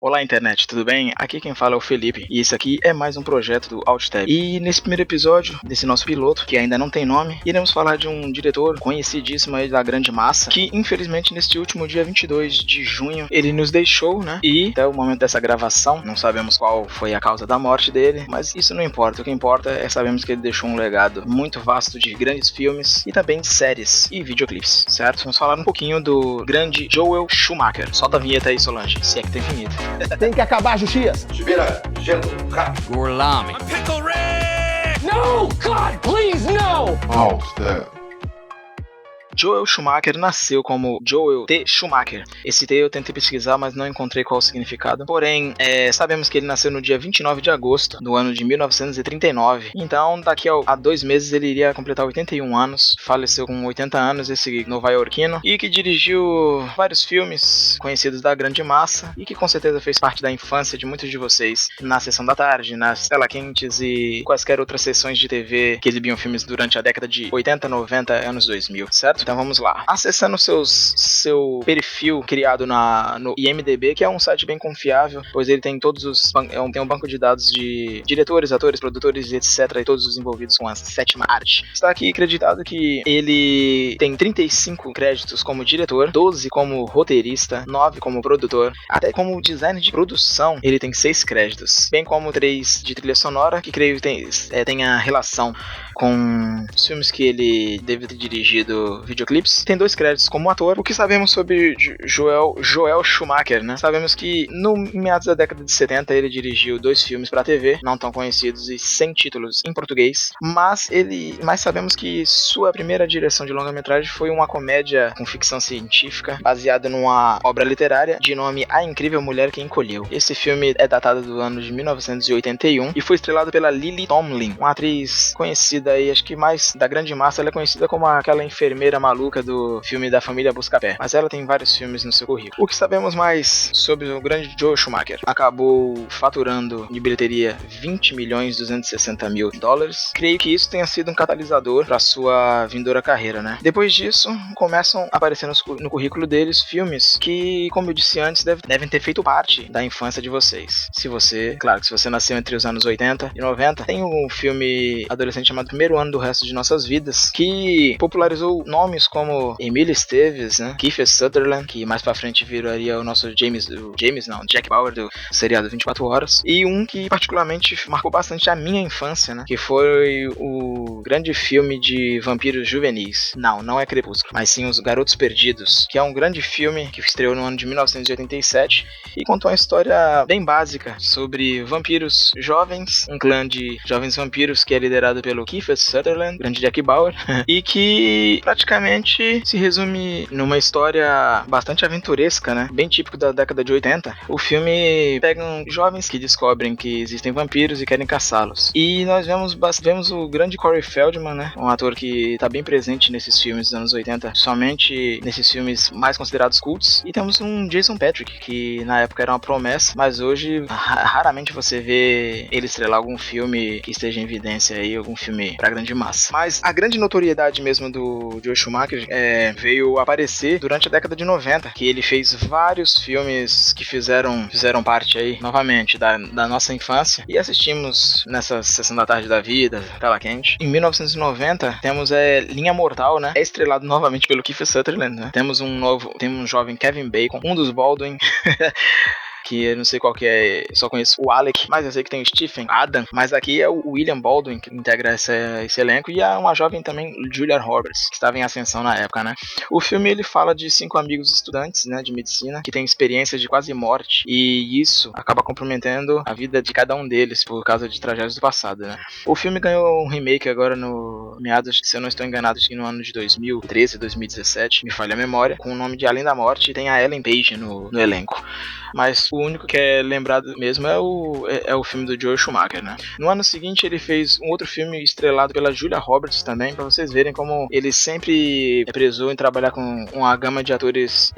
Olá, internet, tudo bem? Aqui quem fala é o Felipe e esse aqui é mais um projeto do AltTab. E nesse primeiro episódio desse nosso piloto, que ainda não tem nome, iremos falar de um diretor conhecidíssimo aí da grande massa, que infelizmente neste último dia 22 de junho ele nos deixou, né? E até o momento dessa gravação, não sabemos qual foi a causa da morte dele, mas isso não importa. O que importa é sabermos que ele deixou um legado muito vasto de grandes filmes e também séries e videoclipes, certo? Vamos falar um pouquinho do grande Joel Schumacher. Solta a vinheta aí, Solange, se é que tem vinheta. Tem que acabar a justiça. Espera, gelo, rápido. Gorlami. Pickle Rick! No, God, please, no! AltTab. Joel Schumacher nasceu como Joel T. Schumacher. Esse T eu tentei pesquisar, mas não encontrei qual o significado. Porém, sabemos que ele nasceu no dia 29 de agosto do ano de 1939. Então, daqui a 2 meses ele iria completar 81 anos. Faleceu com 80 anos, esse nova-iorquino. E que dirigiu vários filmes conhecidos da grande massa. E que com certeza fez parte da infância de muitos de vocês. Na sessão da tarde, nas tela quentes e quaisquer outras sessões de TV que exibiam filmes durante a década de 80, 90, anos 2000, certo? Então vamos lá. Acessando seu perfil criado no IMDb, que é um site bem confiável, pois ele tem tem um banco de dados de diretores, atores, produtores, etc. e todos os envolvidos com a sétima arte. Está aqui acreditado que ele tem 35 créditos como diretor, 12 como roteirista, 9 como produtor, até como designer de produção ele tem 6 créditos, bem como 3 de trilha sonora, que creio que tem a relação com os filmes que ele deve ter dirigido videoclipes. Tem 2 créditos como ator. O que sabemos sobre Joel Schumacher, né? Sabemos que no meados da década de 70 ele dirigiu 2 filmes para TV, não tão conhecidos e sem títulos em português, mas sabemos que sua primeira direção de longa-metragem foi uma comédia com ficção científica, baseada numa obra literária de nome A Incrível Mulher que Encolheu. Esse filme é datado do ano de 1981 e foi estrelado pela Lily Tomlin, uma atriz conhecida aí, acho que mais da grande massa. Ela é conhecida como aquela enfermeira maluca do filme da família Buscapé, mas ela tem vários filmes no seu currículo. O que sabemos mais sobre o grande Joel Schumacher? Acabou faturando de bilheteria 20 milhões 260 mil dólares. Creio que isso tenha sido um catalisador para sua vindoura carreira, né? Depois disso, começam a aparecer no currículo deles filmes que, como eu disse antes, devem ter feito parte da infância de vocês. Se você nasceu entre os anos 80 e 90, tem um filme adolescente chamado Primeiro Ano do Resto de Nossas Vidas, que popularizou nomes como Emília Esteves, né? Kiefer Sutherland, que mais pra frente viraria o nosso Jack Bauer do seriado 24 Horas, e um que particularmente marcou bastante a minha infância, né? Que foi o grande filme de vampiros juvenis. Não é Crepúsculo, mas sim Os Garotos Perdidos, que é um grande filme que estreou no ano de 1987 e contou uma história bem básica sobre vampiros jovens, um clã de jovens vampiros que é liderado pelo Kiefer Sutherland, grande Jack Bauer, e que praticamente se resume numa história bastante aventuresca, né? Bem típico da década de 80. O filme pega jovens que descobrem que existem vampiros e querem caçá-los. E nós vemos o grande Corey Feldman, né? Um ator que está bem presente nesses filmes dos anos 80, somente nesses filmes mais considerados cults. E temos um Jason Patric, que na época era uma promessa, mas hoje raramente você vê ele estrelar algum filme que esteja em evidência aí, algum filme pra grande massa. Mas a grande notoriedade mesmo do Joel Schumacher veio aparecer durante a década de 90, que ele fez vários filmes que fizeram parte aí, novamente, da nossa infância, e assistimos nessa sessão da tarde da vida, tela quente. Em 1990, temos Linha Mortal, né? É estrelado novamente pelo Kiefer Sutherland, né? Temos um jovem Kevin Bacon, um dos Baldwin, que eu não sei qual que é, só conheço o Alec, mas eu sei que tem o Stephen Adam, mas aqui é o William Baldwin que integra esse elenco, e há uma jovem também, Julia Roberts, que estava em ascensão na época, né? O filme ele fala de 5 amigos estudantes, né, de medicina, que têm experiências de quase morte, e isso acaba comprometendo a vida de cada um deles por causa de tragédias do passado, né? O filme ganhou um remake agora no meados, se eu não estou enganado, acho que no ano de 2013, 2017, me falha a memória, com o nome de Além da Morte, e tem a Ellen Page no elenco. Mas o único que é lembrado mesmo é o filme do Joel Schumacher, né? No ano seguinte ele fez um outro filme estrelado pela Julia Roberts também, pra vocês verem como ele sempre prezou em trabalhar com uma gama de atores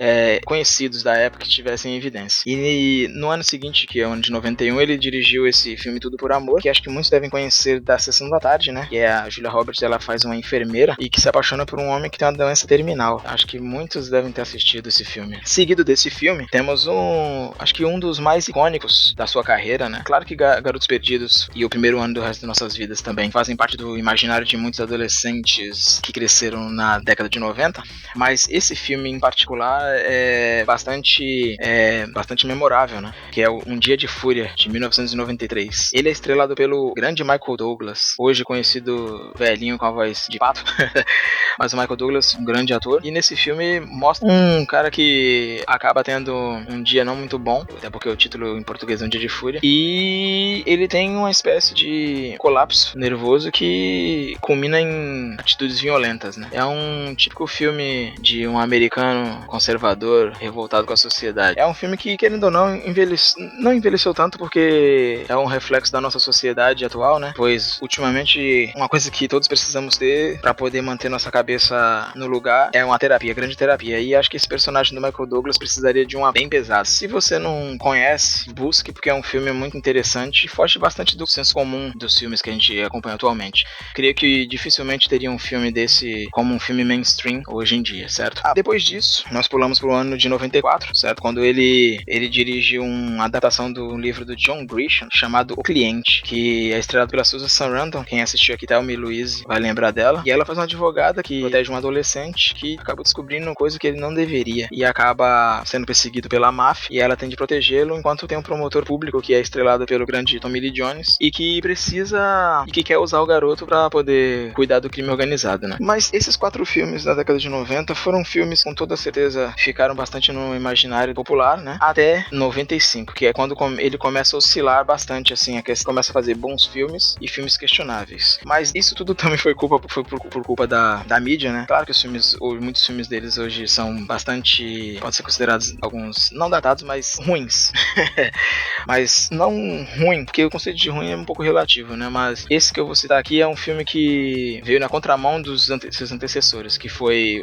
conhecidos da época que estivessem em evidência. E no ano seguinte, que é o ano de 91, ele dirigiu esse filme Tudo por Amor, que acho que muitos devem conhecer da Sessão da Tarde, né? Que é a Julia Roberts, ela faz uma enfermeira e que se apaixona por um homem que tem uma doença terminal. Acho que muitos devem ter assistido esse filme. Seguido desse filme, temos acho que que um dos mais icônicos da sua carreira, né? Claro que Garotos Perdidos e O Primeiro Ano do Resto das Nossas Vidas também fazem parte do imaginário de muitos adolescentes que cresceram na década de 90, mas esse filme em particular é bastante memorável, né? Que é Um Dia de Fúria, de 1993. Ele é estrelado pelo grande Michael Douglas, hoje conhecido velhinho com a voz de pato, mas o Michael Douglas, um grande ator, e nesse filme mostra um cara que acaba tendo um dia não muito bom, até porque o título em português é Um Dia de Fúria, e ele tem uma espécie de colapso nervoso que culmina em atitudes violentas, né? É um típico filme de um americano conservador revoltado com a sociedade. É um filme que, querendo ou não, não envelheceu tanto porque é um reflexo da nossa sociedade atual, né? Pois, ultimamente, uma coisa que todos precisamos ter pra poder manter nossa cabeça no lugar é uma terapia, grande terapia. E acho que esse personagem do Michael Douglas precisaria de uma bem pesada. Se você não conhece, busque, porque é um filme muito interessante e foge bastante do senso comum dos filmes que a gente acompanha atualmente. Creio que dificilmente teria um filme desse como um filme mainstream hoje em dia, certo? Depois disso, nós pulamos pro ano de 94, certo? Quando ele dirige uma adaptação do livro do John Grisham, chamado O Cliente, que é estrelado pela Susan Sarandon. Quem assistiu aqui, Thelma e Louise, vai lembrar dela. E ela faz uma advogada que protege um adolescente que acaba descobrindo coisa que ele não deveria e acaba sendo perseguido pela máfia, e ela tem de protegê-lo, enquanto tem um promotor público que é estrelado pelo grande Tommy Lee Jones e que quer usar o garoto pra poder cuidar do crime organizado, né? Mas esses 4 filmes da década de 90 foram filmes, com toda certeza, ficaram bastante no imaginário popular, né? Até 95, que é quando ele começa a oscilar bastante, assim, começa a fazer bons filmes e filmes questionáveis. Mas isso tudo também foi por culpa da mídia, né? Claro que muitos filmes deles hoje são bastante, podem ser considerados alguns, não datados, mas ruins. Mas não ruim, porque o conceito de ruim é um pouco relativo, né? Mas esse que eu vou citar aqui é um filme que veio na contramão dos seus antecessores, que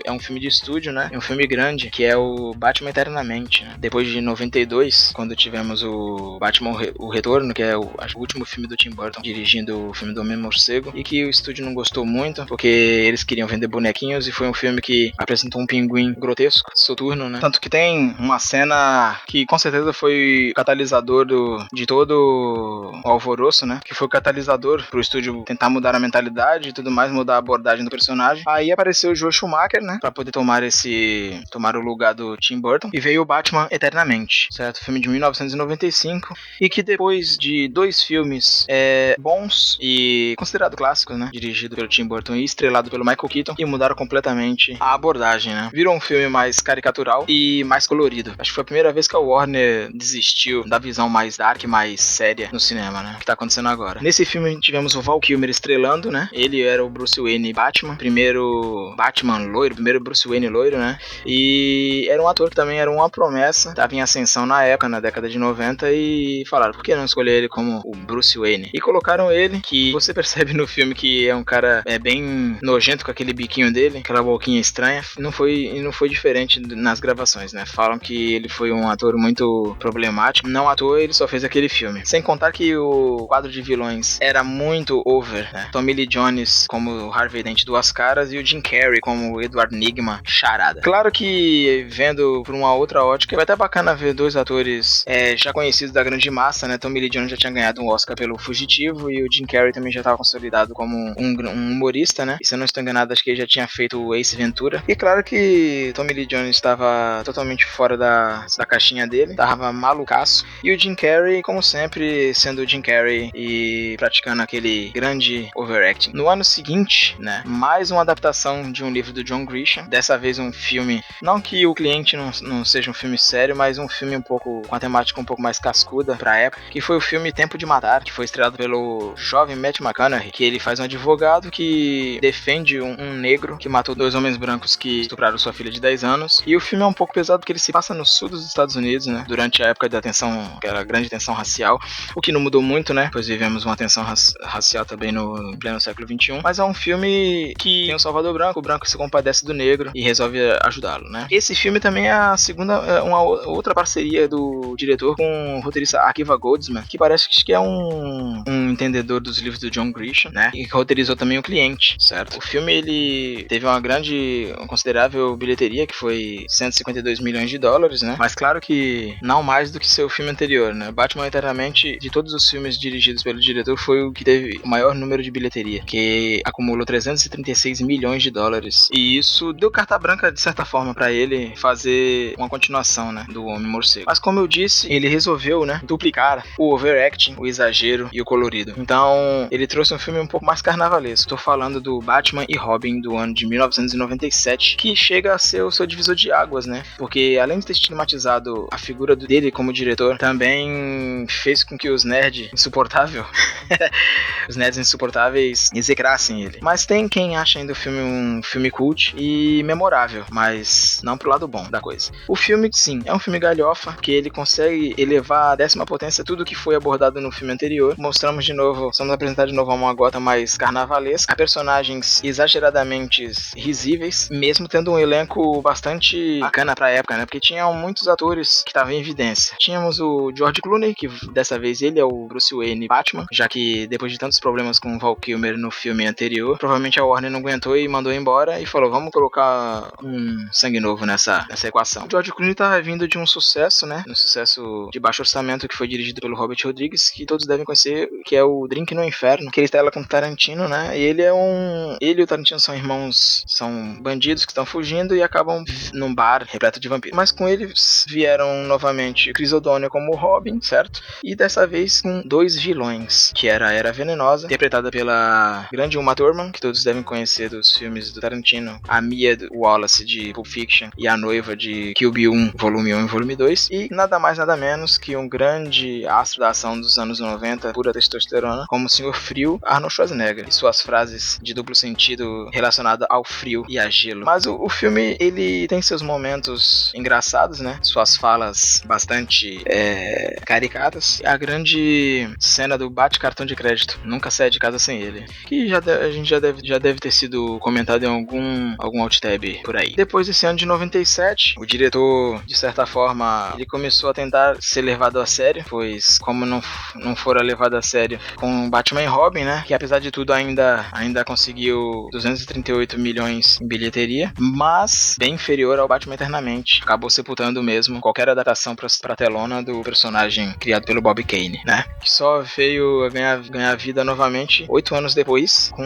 é um filme de estúdio, né? É um filme grande, que é o Batman Eternamente, né? Depois de 92, quando tivemos o Batman o Retorno, que é o último filme do Tim Burton, dirigindo o filme do Homem-Morcego, e que o estúdio não gostou muito, porque eles queriam vender bonequinhos, e foi um filme que apresentou um pinguim grotesco, soturno, né? Tanto que tem uma cena que com certeza foi o catalisador de todo o alvoroço, né? Que foi o catalisador pro estúdio tentar mudar a mentalidade e tudo mais, mudar a abordagem do personagem. Aí apareceu o Joel Schumacher, né? Pra poder tomar o lugar do Tim Burton, e veio o Batman Eternamente, certo? Filme de 1995, e que depois de 2 filmes bons e considerados clássicos, né? Dirigido pelo Tim Burton e estrelado pelo Michael Keaton, e mudaram completamente a abordagem, né? Virou um filme mais caricatural e mais colorido. Acho que foi a primeira vez que a Warner desistiu da visão mais dark, mais séria no cinema, né? O que tá acontecendo agora. Nesse filme tivemos o Val Kilmer estrelando, né? Ele era o Bruce Wayne Batman, primeiro Batman loiro, primeiro Bruce Wayne loiro, né? E era um ator que também era uma promessa, tava em ascensão na época, na década de 90, e falaram, por que não escolher ele como o Bruce Wayne? E colocaram ele, que você percebe no filme que é um cara bem nojento com aquele biquinho dele, aquela boquinha estranha. Não foi diferente nas gravações, né? Falam que ele foi um ator muito problemático. Não à toa, ele só fez aquele filme. Sem contar que o quadro de vilões era muito over, né? Tommy Lee Jones como Harvey Dent, Duas Caras, e o Jim Carrey como Edward Nygma, Charada. Claro que, vendo por uma outra ótica, vai até bacana ver 2 atores já conhecidos da grande massa, né? Tommy Lee Jones já tinha ganhado um Oscar pelo Fugitivo, e o Jim Carrey também já estava consolidado como um humorista, né? E se eu não estou enganado, acho que ele já tinha feito o Ace Ventura. E claro que Tommy Lee Jones estava totalmente fora da caixinha dele, tava malucaço. E o Jim Carrey, como sempre, sendo o Jim Carrey e praticando aquele grande overacting. No ano seguinte, né, mais uma adaptação de um livro do John Grisham, dessa vez um filme, não que O Cliente não seja um filme sério, mas um filme com a temática um pouco mais cascuda pra época, que foi o filme Tempo de Matar, que foi estrelado pelo jovem Matt McConaughey, que ele faz um advogado que defende um negro que matou 2 homens brancos que estupraram sua filha de 10 anos. E o filme é um pouco pesado porque ele se passa no sul dos Estados Unidos, né, durante a época da tensão, aquela grande tensão racial, o que não mudou muito, né? Pois vivemos uma tensão racial também no pleno século XXI. Mas é um filme que tem o Salvador Branco, o branco se compadece do negro e resolve ajudá-lo, né? Esse filme também é a segunda, uma outra parceria do diretor com o roteirista Akiva Goldsman, que parece que é um entendedor dos livros do John Grisham, né? E que roteirizou também O Cliente, certo? O filme, ele teve uma considerável bilheteria, que foi 152 milhões de dólares, né? Mas claro que não mais do que seu filme anterior, né? Batman Eternamente, de todos os filmes dirigidos pelo diretor, foi o que teve o maior número de bilheteria, que acumulou 336 milhões de dólares. E isso deu carta branca, de certa forma, pra ele fazer uma continuação, né? Do Homem Morcego. Mas como eu disse, ele resolveu, né? Duplicar o overacting, o exagero e o colorido. Então, ele trouxe um filme um pouco mais carnavalesco. Tô falando do Batman e Robin do ano de 1997, que chega a ser o seu divisor de águas, né? Porque além de ter estigmatizado a figura dele como diretor, também fez com que os nerds insuportáveis execrassem ele. Mas tem quem acha ainda o filme um filme cult e memorável, mas não pro lado bom da coisa. O filme, sim, é um filme galhofa, que ele consegue elevar à 10ª potência tudo que foi abordado no filme anterior. Somos apresentados de novo a uma Gotham mais carnavalesca, a personagens exageradamente risíveis, mesmo tendo um elenco bastante bacana pra época, né? Porque tinham muitos atores que estavam em evidência. Tínhamos o George Clooney, que dessa vez ele é o Bruce Wayne Batman, já que depois de tantos problemas com o Val Kilmer no filme anterior, provavelmente a Warner não aguentou e mandou embora e falou, vamos colocar um sangue novo nessa equação. O George Clooney tá vindo de um sucesso, né? Um sucesso de baixo orçamento, que foi dirigido pelo Robert Rodrigues, que todos devem conhecer, que é o Drink no Inferno, que ele está lá com o Tarantino, né? E ele e o Tarantino são irmãos, são bandidos que estão fugindo e acabam num bar repleto de vampiros. Mas com eles vieram novamente Chris O'Donnell como Robin, certo? E dessa vez com 2 vilões, que era a Era Venenosa, interpretada pela grande Uma Thurman, que todos devem conhecer dos filmes do Tarantino, a Mia Wallace de Pulp Fiction e a noiva de Kill Bill 1, volume 1 e volume 2, e nada mais nada menos que um grande astro da ação dos anos 90, pura testosterona, como o Sr. Frio, Arnold Schwarzenegger, e suas frases de duplo sentido relacionado ao frio e a gelo. Mas o filme, ele tem seus momentos engraçados, né? Suas falas bastante caricatas. A grande cena do bate-cartão de crédito, nunca sai de casa sem ele, que a gente já deve ter sido comentado em algum alt-tab por aí. Depois desse ano de 97, o diretor, de certa forma, ele começou a tentar ser levado a sério, pois como não fora levado a sério com Batman e Robin, né, que apesar de tudo ainda conseguiu 238 milhões em bilheteria, mas bem inferior ao Batman Eternamente. Acabou sepultando mesmo qualquer adaptação pra telona do personagem criado pelo Bob Kane, né, que só veio a ganhar vida novamente 8 anos depois, com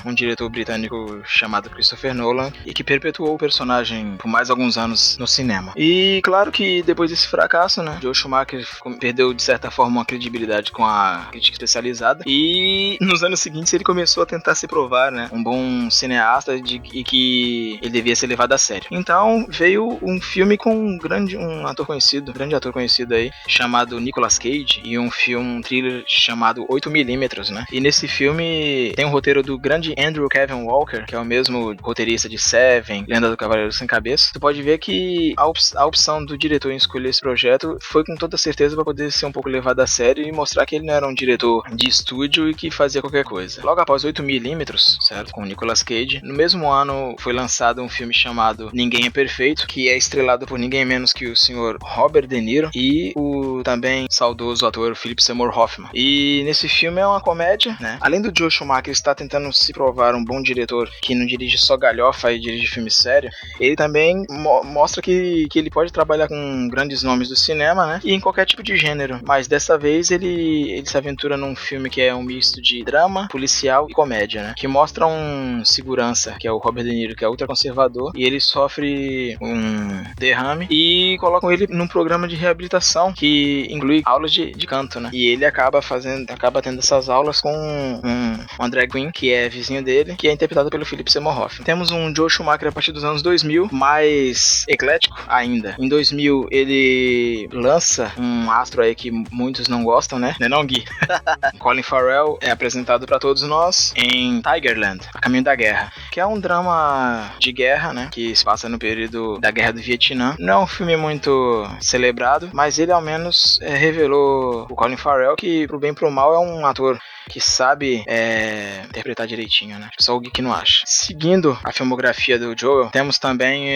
um diretor britânico chamado Christopher Nolan, e que perpetuou o personagem por mais alguns anos no cinema. E claro que depois desse fracasso, né, Joel Schumacher perdeu de certa forma uma credibilidade com a crítica especializada, e nos anos seguintes ele começou a tentar se provar, né, um bom cineasta e que ele devia ser levado a sério. Então veio um filme com um grande ator conhecido aí, chamado Nicolas Cage, e um thriller chamado 8mm, né? E nesse filme tem um roteiro do grande Andrew Kevin Walker, que é o mesmo roteirista de Seven, Lenda do Cavaleiro Sem Cabeça. Tu pode ver que a opção do diretor em escolher esse projeto foi com toda certeza para poder ser um pouco levado a sério e mostrar que ele não era um diretor de estúdio e que fazia qualquer coisa. Logo após 8mm, certo? Com Nicolas Cage, no mesmo ano foi lançado um filme chamado Ninguém é Perfeito, que é estrelado por ninguém menos que o senhor Robert De Niro e o também saudoso ator Philip Seymour Hoffman. E nesse filme é uma comédia, né? Além do Joel Schumacher estar tentando se provar um bom diretor que não dirige só galhofa e dirige filme sério, ele também mostra que ele pode trabalhar com grandes nomes do cinema, né? E em qualquer tipo de gênero. Mas dessa vez ele se aventura num filme que é um misto de drama, policial e comédia, né? Que mostra um segurança, que é o Robert De Niro, que é ultraconservador, e ele sofre um derrame e colocam ele num programa de reabilitação que inclui aulas de canto, né? E ele acaba tendo essas aulas com uma drag queen que é vizinho dele, que é interpretado pelo Philip Seymour Hoffman. Temos um Joel Schumacher a partir dos anos 2000, mais eclético ainda. Em 2000 ele lança um astro aí que muitos não gostam, né? Não, Gui? Colin Farrell é apresentado pra todos nós em Tigerland, A Caminho da Guerra, que é um drama de guerra, né? Que se passa no período da Guerra do Vietnã. Não é um filme muito celebrado, mas ele ao menos revelou o Colin Farrell, que pro bem e pro mal é um ator que sabe interpretar direitinho, né? Só o Gui não acha. Seguindo a filmografia do Joel, temos também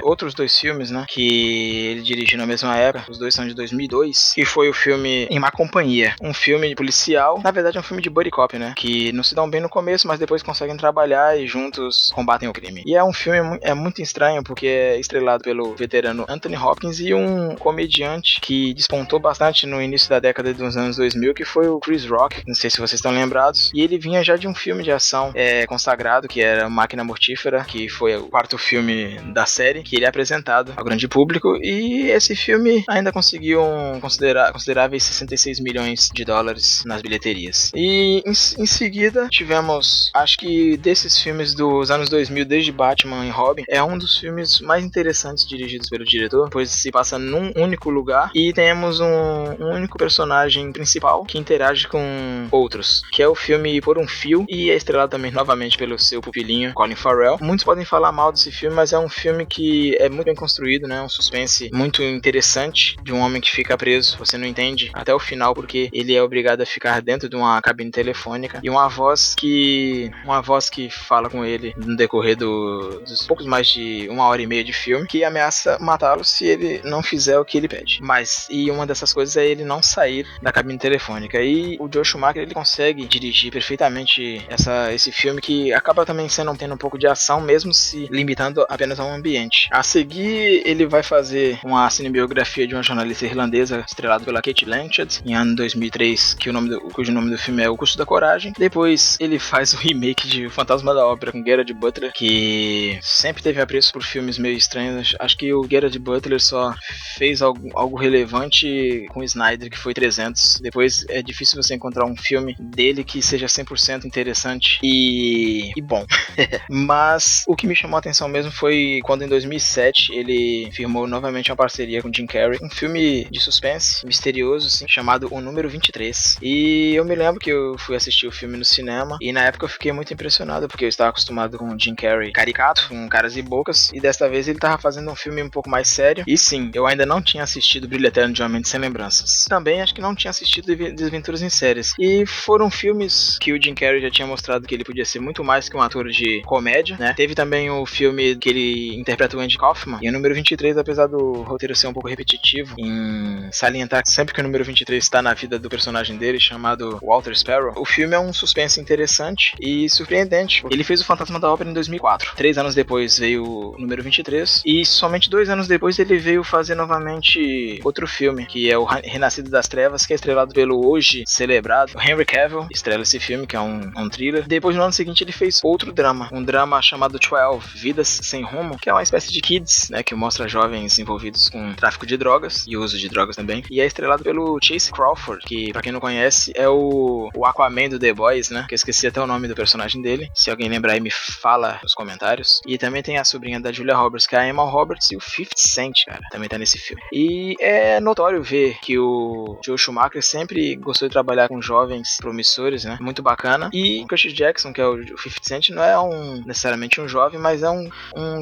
outros 2 filmes, né? Que ele dirigiu na mesma época. Os 2 são de 2002. Que foi o filme Em Má Companhia. Um filme policial. Na verdade é um filme de buddy cop, né? Que não se dão bem no começo, mas depois conseguem trabalhar e juntos combatem o crime. E é um filme muito estranho, porque é estrelado pelo veterano Anthony Hopkins e um comediante que despontou bastante no início da década dos anos 2000, que foi o Chris Rock. Não sei se vocês estão lembrados. E ele vinha já de um filme de ação consagrado, que era Máquina Mortífera, que foi o 4º filme da série, que ele é apresentado ao grande público. E esse filme ainda conseguiu consideráveis 66 milhões de dólares nas bilheterias. E em seguida tivemos, acho que desses filmes dos anos 2000, desde Batman e Robin, é um dos filmes mais interessantes dirigidos pelo diretor, pois se passa num único lugar e temos um único personagem principal que interage com outros, que é o filme Por um Fio, e é estrelado também novamente pelo seu pupilinho Colin Farrell. Muitos podem falar mal desse filme, mas é um filme que é muito bem construído, né? Um suspense muito interessante de um homem que fica preso, você não entende até o final porque ele é obrigado a ficar dentro de uma cabine telefônica, e uma voz que fala com ele no decorrer dos poucos mais de 1h30 de filme, que ameaça matá-lo se ele não fizer o que ele pede. E uma dessas coisas é ele não sair da cabine telefônica. E o Joel Schumacher, ele consegue dirigir perfeitamente esse filme, que acaba também tendo um pouco de ação, mesmo se limitando apenas a um ambiente. A seguir, ele vai fazer uma cinebiografia de uma jornalista irlandesa estrelada pela Cate Blanchett em ano 2003, cujo nome do filme é O Custo da Coragem. Depois ele faz o remake de O Fantasma da Ópera com Gerard Butler, que sempre teve apreço por filmes meio estranhos. Acho que o Gerard Butler só fez algo relevante com Snyder, que foi 300. Depois é difícil você encontrar um filme dele que seja 100% interessante e bom. Mas o que me chamou a atenção mesmo foi quando em 2007 ele firmou novamente uma parceria com Jim Carrey, um filme de suspense misterioso, assim, chamado O Número 23. E eu me lembro que eu fui assistir o filme no cinema, e na época eu fiquei muito impressionado, porque eu estava acostumado com o Jim Carrey caricato, com caras e bocas, e desta vez ele estava fazendo um filme um pouco mais sério. E sim, eu ainda não tinha assistido Brilho Eterno de Uma Mente Sem Lembranças. Também acho que não tinha assistido Desventuras em Séries. E foram filmes que o Jim Carrey já tinha mostrado que ele podia ser muito mais que um ator de comédia, né? Teve também o filme que ele interpreta o Andy Kaufman, e o Número 23, apesar do roteiro ser um pouco repetitivo, em salientar sempre que o Número 23 está na vida do personagem dele, chamado Walter Sparrow, o filme é um suspense interessante e surpreendente. Ele fez o Fantasma da Ópera em 2004. 3 anos depois veio o Número 23, e somente 2 anos depois ele veio fazer novamente outro filme, que é o Renascido das Trevas, que é estrelado pelo hoje celebrado Henry Cavill. Estrela esse filme, que é um thriller. Depois, no ano seguinte, ele fez outro drama, um drama chamado 12 Vidas Sem Rumo, que é uma espécie de Kids, né, que mostra jovens envolvidos com tráfico de drogas e uso de drogas também, e é estrelado pelo Chase Crawford, que pra quem não conhece é o Aquaman do The Boys, né, que eu esqueci até o nome do personagem dele, se alguém lembrar aí me fala nos comentários. E também tem a sobrinha da Julia Roberts, que é a Emma Roberts, e o 50 Cent, cara, também tá nesse filme. E é notório ver que o Joel Schumacher sempre gostou de trabalhar com jovens promissores, né, muito bacana. E o Curtis Jackson, que é o 50 Cent, não é necessariamente um jovem, mas é um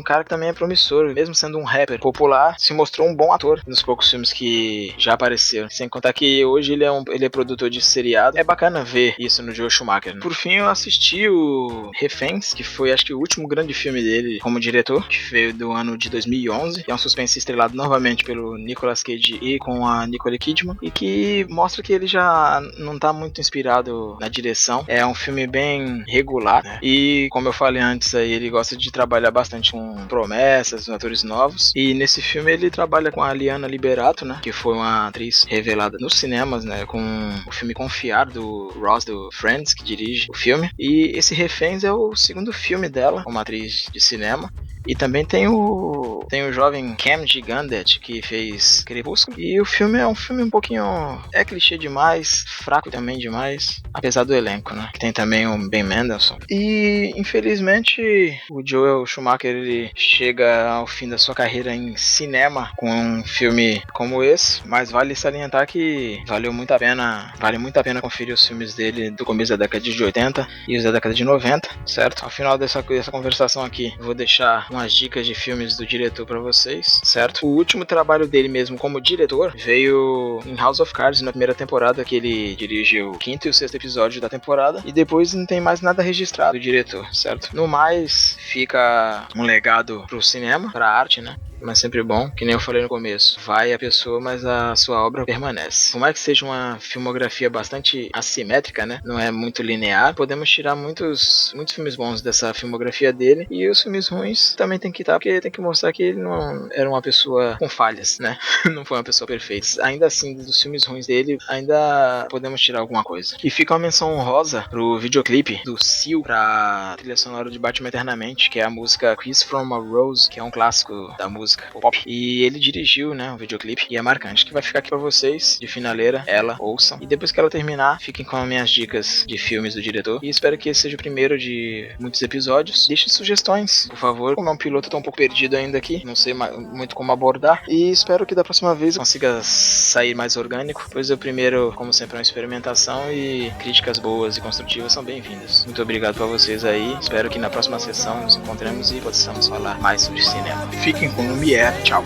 cara que também é promissor, mesmo sendo um rapper popular, se mostrou um bom ator nos poucos filmes que já apareceram. Sem contar que hoje ele é produtor de seriado. É bacana ver isso no Joel Schumacher, né? Por fim, eu assisti o Reféns, que foi, acho que, o último grande filme dele como diretor, que veio do ano de 2011, que é um suspense estrelado novamente pelo Nicolas Cage e com a Nicole Kidman, e que mostra que ele já não tá muito inspirado na direção. É um filme bem regular, né? E, como eu falei antes aí, ele gosta de trabalhar bastante com promessas, atores novos, e nesse filme ele trabalha com a Liana Liberato, né, que foi uma atriz revelada nos cinemas, né, com o filme Confiar, do Ross, do Friends, que dirige o filme. E esse Reféns é o segundo filme dela como atriz de cinema. E também tem o jovem Cam Gigandet, que fez Crepúsculo. E o filme é um filme um pouquinho... é clichê demais, fraco também demais. legais, apesar do elenco, né? Que tem também o Ben Mendelsohn. E, infelizmente, o Joel Schumacher, ele chega ao fim da sua carreira em cinema com um filme como esse, mas vale salientar que vale muito a pena conferir os filmes dele do começo da década de 80 e os da década de 90, certo? Ao final dessa conversação aqui, eu vou deixar umas dicas de filmes do diretor pra vocês, certo? O último trabalho dele mesmo como diretor veio em House of Cards, na primeira temporada, que ele dirigiu o 5º e o 6º episódio da temporada, e depois não tem mais nada registrado do diretor, certo? No mais, fica um legado pro cinema, pra arte, né? Mas sempre bom, que nem eu falei no começo. Vai a pessoa, mas a sua obra permanece. Por mais que seja uma filmografia bastante assimétrica, né? Não é muito linear. Podemos tirar muitos filmes bons dessa filmografia dele. E os filmes ruins também tem que estar, porque tem que mostrar que ele não era uma pessoa com falhas, né? Não foi uma pessoa perfeita. Ainda assim, dos filmes ruins dele, ainda podemos tirar alguma coisa. E fica uma menção honrosa pro videoclipe do Seal pra trilha sonora de Batman Eternamente, que é a música Kiss from a Rose, que é um clássico da música pop, e ele dirigiu, né, um videoclipe, e é marcante, que vai ficar aqui pra vocês, de finaleira, ouçam, e depois que ela terminar, fiquem com as minhas dicas de filmes do diretor, e espero que esse seja o primeiro de muitos episódios. Deixem sugestões, por favor, como é um piloto, eu tô um pouco perdido ainda aqui, não sei muito como abordar, e espero que da próxima vez eu consiga sair mais orgânico, pois o primeiro, como sempre, é uma experimentação, e críticas boas e construtivas são bem-vindas. Muito obrigado pra vocês aí, espero que na próxima sessão nos encontremos e possamos falar mais sobre cinema. Fiquem com o Lumière. Tchau.